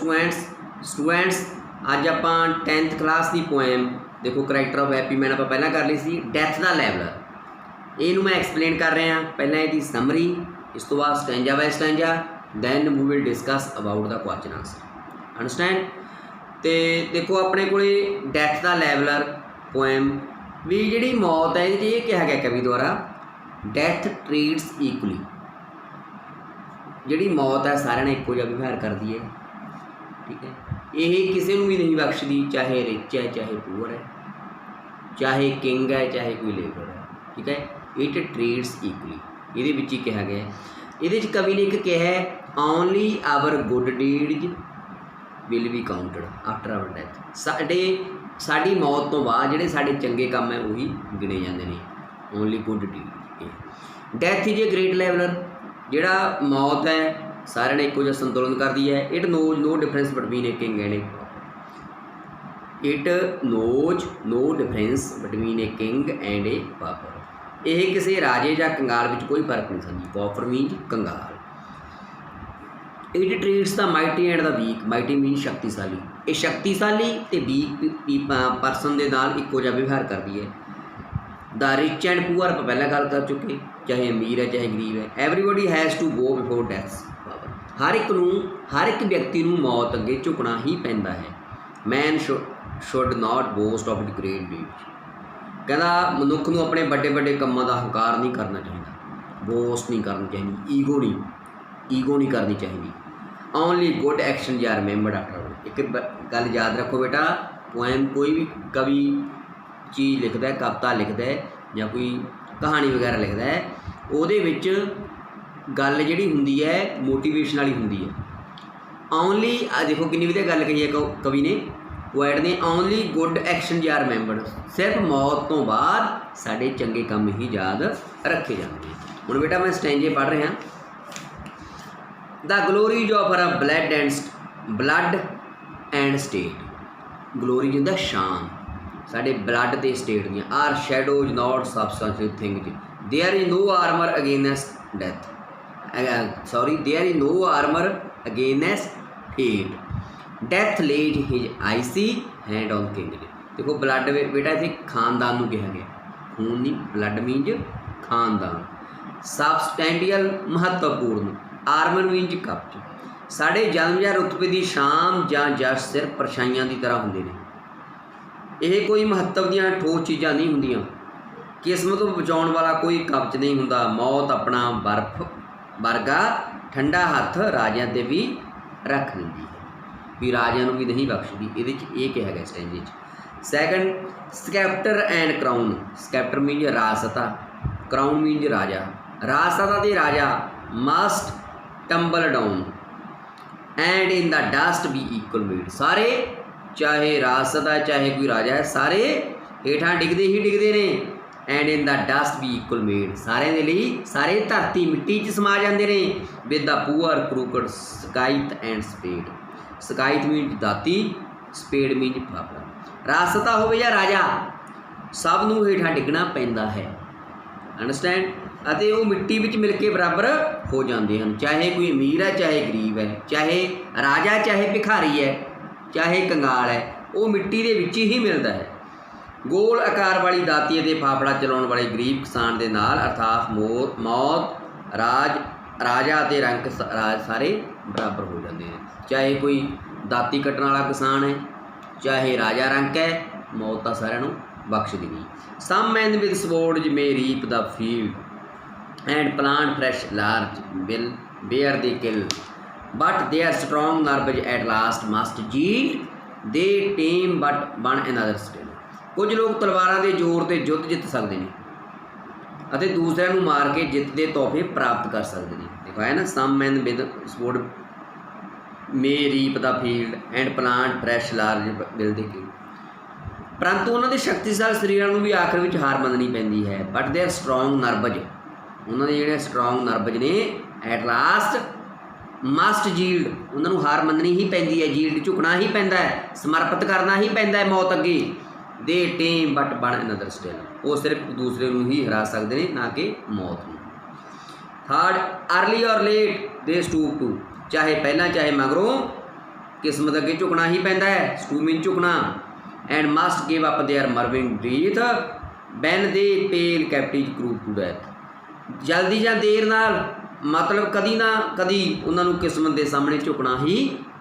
Students अज आप 10th class की poem देखो करैक्टर ऑफ हैप्पी मैन आप पहला कर ली सी डैथ द लैवलर ये मैं एक्सप्लेन कर रहा पहला इसकी समरी इस तो बाद stanza by stanza then we will discuss about the question answer understand. तो देखो अपने को डैथ द लैवलर पोएम भी जी मौत है ये कहा गया कवि द्वारा डैथ ट्रीट्स इक्वली जी मौत है सारे ने एको जहा व्यवहार करती है ठीक है ये किसी भी नहीं बख्शदी चाहे रिच है चाहे पुअर है चाहे किंग है चाहे कोई लेबर है ठीक है इट ट्रीट्स इक्वली ये कहा गया ये कवि ने एक कहा है only our good deeds will be counted after our death साड़ी मौत तो बाद जोड़े साढ़े चंगे काम है वही गिने जाते हैं only good deed death is a great leveller जोड़ा मौत है सारे ने एको जहा संतुलन करती है it knows no difference between a king and a king and a pauper यह किसी राजे या कंगाल में कोई फर्क नहीं समझी पापर मीनस कंगाल। It treats the mighty and the weak mighty mean शक्तिशाली ये शक्तिशाली तो वीक परसन के नाल एको जहा व्यवहार करती है। द रिच एंड पुअर आप पहले गल कर चुके चाहे अमीर है चाहे गरीब है everybody has to go before death हर एक व्यक्ति को मौत अगे झुकना ही पैंदा है। Man should not boast of the great deeds कहना मनुख को अपने बड़े बड़े कामों का हंकार नहीं करना चाहिए बोस्ट नहीं करनी चाहिए ईगो नहीं करनी चाहिए। ओनली गुड एक्शन या रिमेंबर्ड आफ्टर एक गल याद रखो बेटा पोएम कोई भी कवि चीज़ लिखता है कविता लिखता है या कोई कहानी वगैरह लिखता है वो गल जी होंगी है मोटिवेशन वाली होंगी है। ओनली देखो कितनी वधिया गल कही है कवि ने पोएट ने ओनली गुड एक्शन या रिमेंबर्ड सिर्फ मौत तो बाद साढ़े चंगे काम ही याद रखे जाते हैं। हुण बेटा मैं स्टैंजे पढ़ रहा the glories of a blood and state glories the शान साढ़े ब्लड के स्टेट दियाँ are shadows not substantial things there is no armour against death there is no armour against fate death lays his icy hand on king देखो blood बेटा इतने खानदान को कहा गया खून नहीं ब्लड मीनज खानदान सबस्टैंडियल महत्वपूर्ण आर्मर मीनज कब्ज साढ़े जन्म या रुतबे की शान या जश सिर्फ परछाइयां की तरह होंगे ने यह कोई महत्व दियाँ ठोस चीज़ां नहीं होंदियां किस्मत को बचाने वाला कोई कब्ज नहीं होंदा मौत अपना बर्फ वर्गा ठंडा हथ राजियां ते भी रख देंदी है भी राजियां नूं भी नहीं बख्शदी ये कहा गया stanza second sceptre and crown sceptre means राजसत्ता क्राउन मीनज राजा राजसत्ता ते राजा must tumble down and in the dust be equal made सारे चाहे राजसत्ता चाहे कोई राजा है सारे हेठां डिगदे ही डिगदे ने and in the dust be equal made सारे दे लई सारे धरती मिट्टी च समा जाते हैं with the poor crooked scythe and spade scythe mean दाती स्पेड मीन फाफड़ा राजसत्ता हो या राजा सब नूं हेठां डिगना पैंदा है अंडरस्टैंड अते वो मिट्टी विच मिल के बराबर हो जाते हैं चाहे कोई अमीर है चाहे गरीब है चाहे राजा चाहे भिखारी है चाहे कंगाल है वो मिट्टी के विच ही मिलता है। गोल आकार वाली दाती ते फाफड़ा चलाने वाले गरीब किसान के नाल अर्थात मौत राजा ते रंक राज सारे बराबर हो जाते हैं चाहे कोई दाती कट्टण वाला किसान है चाहे राजा रंक है मौत तो सारिਆਂ ਨੂੰ बख्श देगी। Some men with swords may reap the field and plant fresh laurels will where they kill but their strong nerves at last must yield they tame but one another still कुछ लोग तलवारां दे जोर ते युद्ध जित सकते हैं अते दूसरिਆਂ ਨੂੰ मार के जित के तोहफे प्राप्त कर सकते हैं। देखो है ना some men with sword may reap the field and plant fresh laurels will they kill परंतु उन्होंने शक्तिशाली शरीरों भी आखिर में हार मननी पैंदी है बट देयर स्ट्रॉन्ग नर्वज उन्होंने जोड़े स्ट्रॉन्ग नर्वज ने एट लास्ट मस्ट जील्ड उन्होंने हार मननी ही पैंदी है जील्ड झुकना ही पैंदा है समर्पित करना ही पैंदा है मौत अगे दे टेम बट बन अनदर स्टिल वो सिर्फ दूसरे को ही हरा सकते हैं ना कि मौत में। थर्ड अर्ली और लेट दे स्टूप टू चाहे पहला चाहे मगरों किस्मत अगे झुकना ही पैंदा है, स्टू मीन झुकना। And must give up their murmuring breath when they pale captive creep to death. जल्दी या देर नाल मतलब कदी ना कदी उन्होंने किस्मत के सामने झुकना ही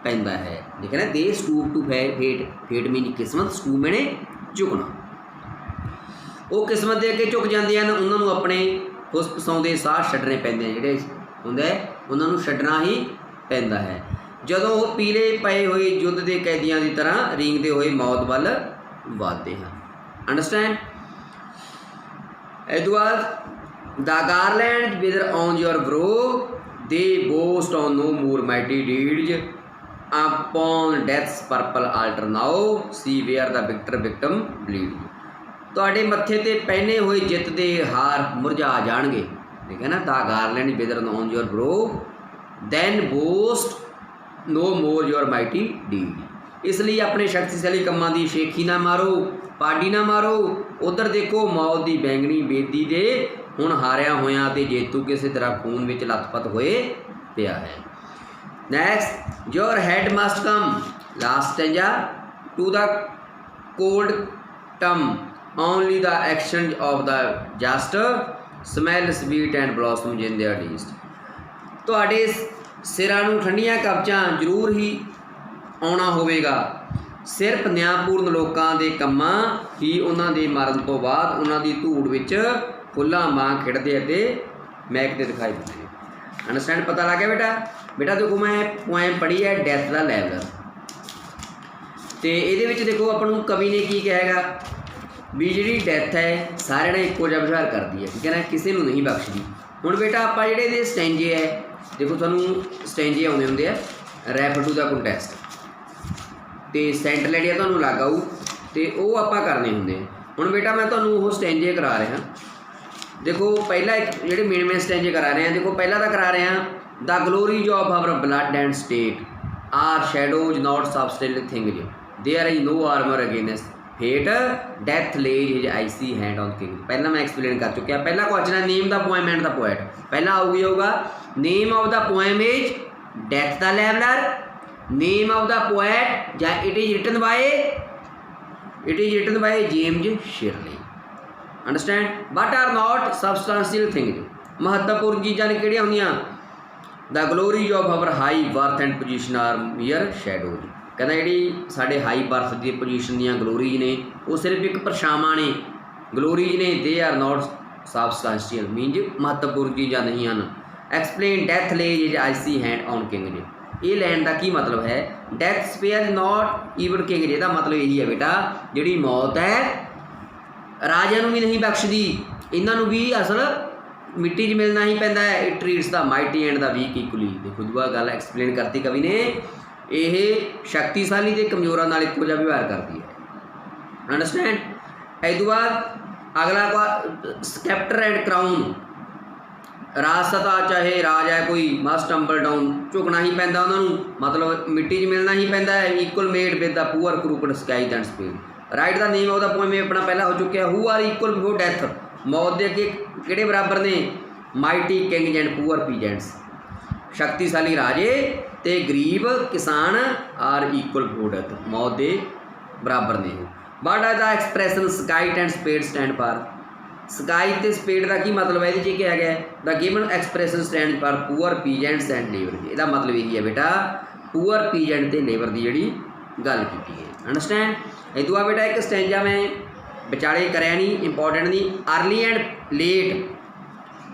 पैंदा है। देखिए ना, they stoop to fate, fate mean किस्मत, स्टू मैंने झुकना। वो किस्मत के अगे झुक जाते हैं, उन्होंने अपने फुस फसाउंदे साह छड्डने पैंदे हैं, जिहड़े हुंदे उन्होंने छड्डना ही पैंदा है। जदों वो पीले पए हुए युद्ध के कैदियों की तरह रींगते हुए मौत वल वधदे हैं। अंडरस्टैंड। इस तो बाद the garland wither on your brow they boast on no more mighty deeds upon death's purple altar now see where the victor victim bleed. तुहाडे मत्थे ते पहने हुए जित दे हार मुरझा जाणगे। ठीक है ना, the garland wither on your brow then boast no more your mighty deed. इसलिए अपने शक्तिशाली कमां की शेखी ना मारो, पाडी ना मारो। उधर देखो मौत की बैंगनी बेदी दे हुण हारिया होया ते जेतू किसी तरह खून में लथपथ होए पिया है। Next, your head must come last stanza to the cold tomb only the action of the just smell sweet and blossom in their least. तुहाडे सिरां नूं ठंडियां कपचां जरूर ही आउणा होवेगा, सिर्फ न्यायपूर्ण लोगों के कम्मां ही उन्हां दे मरण तो बाद उन्हां दी धूड़ विच फुल्लां वांग खिड़दे अते महकदे दिखाई दिंदे ने। अंडरस्टैंड, पता लग गया बेटा? बेटा देखो मैं पोएम पढ़ी है डेथ दा लेवलर, तो ये देखो अपन कवि ने की कहा हैगा भी जी डेथ है सारे ने एको जिहा व्यवहार करती है। ठीक है ना, किसी को नहीं बख्शदी। हुण बेटा आप जिहड़े स्टैंजे है देखो, तुहानूं स्टैंजे आउंदे हुंदे आ रैफ टू द कंटैस्ट, तो सेंटर आइडिया तुहानूं लग आऊ, तो वो आपां करने हुंदे। हुण बेटा मैं तुहानूं वो स्टैंजे करा रहा। देखो पहला एक जिहड़े मेन स्टैंजे करा रहे हैं, देखो पहला तो करा रहे हैं the glories of our blood and state are shadows not substantial things there is no armour against fate death lays his icy hand on king. पहला मैं एक्सप्लेन कर चुका। पहला क्वेश्चन है name the poem and the poet. पहला होगा name of the poem is death the leveller, name of the poet या it is written by James Shirley. Understand, but are not substantial things. महत्वपूर्ण चीज़ां किहड़ियां होंदियां the glories of our high birth and position are mere shadows. कहना जी साढ़े high birth की position दियाँ ग्लोरीज ने वो सिर्फ एक परछावां ने, ग्लोरीज ने, दे आर नॉट सबसटेंशियल मीनज महत्वपूर्ण चीज़ां नहीं हैं। Explain death lays is icy hand on king जी। ये लैन का की मतलब है death spare not even king जी, का मतलब यही है बेटा जी मौत है राजा भी नहीं बख्शदी, इन्हों भी असल मिट्टी च मिलना ही पैंदा है। It treats the mighty and the weak equally. देखो दुआ गल एक्सप्लेन करती कवि ने, यह शक्तिशाली ते कमजोरां नाल इक्को जिहा व्यवहार करती है। अंडरस्टैंड। इस बाद अगला स्कैप्टर एंड क्राउन। राजसता चाहे राज है कोई मस्ट टंबल डाउन, झुकना ही पैंदा उन्होंने, मतलब मिट्टी च मिलना ही पैंदा है। Equal made with the poor crooked scythe and spade. Right the name of the poem अपना पहला हो चुका है। Who are equal before death, मौत के अगे किहड़े बराबर ने? Mighty king and poor peasants. शक्तिशाली राजे ते गरीब किसान आर इक्वल बिफोर डेथ, मौत के बराबर ने। But the expression scythe and spade stand for. Scythe ते स्पेड का की मतलब है, ये क्या है? The given expression stand for poor peasants and labour. इसका मतलब यही है बेटा पुअर पीजेंट ते लेबर की जी गल की है। अंडरस्टैंड। इस दुआ बेटा एक स्टैंजा मैं विचाले कराया नहीं, इंपॉर्टेंट नहीं। Early and late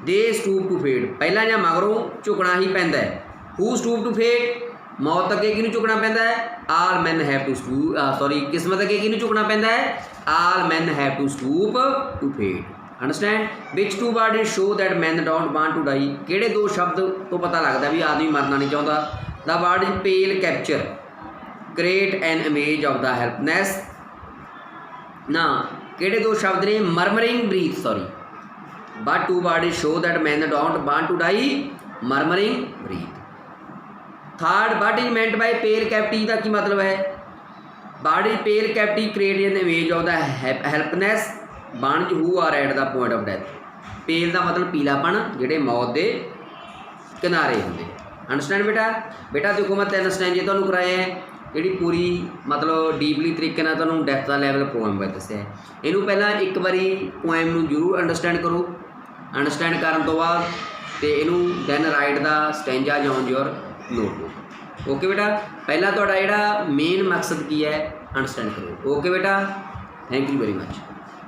they stoop to fade. पहला या मगरों झुकना ही पैंदा है। हू स्टूप टू फेड, मौत अगे किनू झुकना पैंदा है? All men have to stoop, sorry किस्मत अगे किनू झुकना पैंदा है? All men have to stoop to fate. Understand. Which two word show that man don't want to die. किहड़े दो शब्द तो पता लगता भी आदमी मरना नहीं चाहता? The word is pale captive create an image of the helplessness. ना किहड़े दो शब्द ने? Murmuring breath, sorry but two word show that man don't want to die, murmuring breath. Third what is meant by pale captive का की मतलब है? Word is pale captive create an image of the helplessness beings who are at the point of death. Pale का मतलब पीलापन, जिहड़े मौत के किनारे होंगे। अंडरस्टैंड बेटा? बेटा देखो मैं 3 स्टैंजे तुहानूं कराए हैं। ਜਿਹੜੀ ਪੂਰੀ ਮਤਲਬ ਡੀਪਲੀ ਤਰੀਕੇ ਨਾਲ ਤੁਹਾਨੂੰ ਡੈਪਥ ਦਾ ਲੈਵਲ ਪੋਇਮ ਬਾਰੇ ਦੱਸਿਆ ਹੈ। ਇਹਨੂੰ ਪਹਿਲਾਂ ਇੱਕ ਵਾਰੀ ਪੋਇਮ ਨੂੰ ਜ਼ਰੂਰ ਅੰਡਰਸਟੈਂਡ ਕਰੋ। ਅੰਡਰਸਟੈਂਡ ਕਰਨ ਤੋਂ ਬਾਅਦ ਤੇ ਇਹਨੂੰ then write the stanzas on your notebook. Okay ਬੇਟਾ, ਪਹਿਲਾਂ ਤੁਹਾਡਾ ਜਿਹੜਾ ਮੇਨ ਮਕਸਦ ਕੀ ਹੈ ਅੰਡਰਸਟੈਂਡ ਕਰੋ। ਓਕੇ ਬੇਟਾ, ਥੈਂਕ ਯੂ ਵੈਰੀ ਮਚ।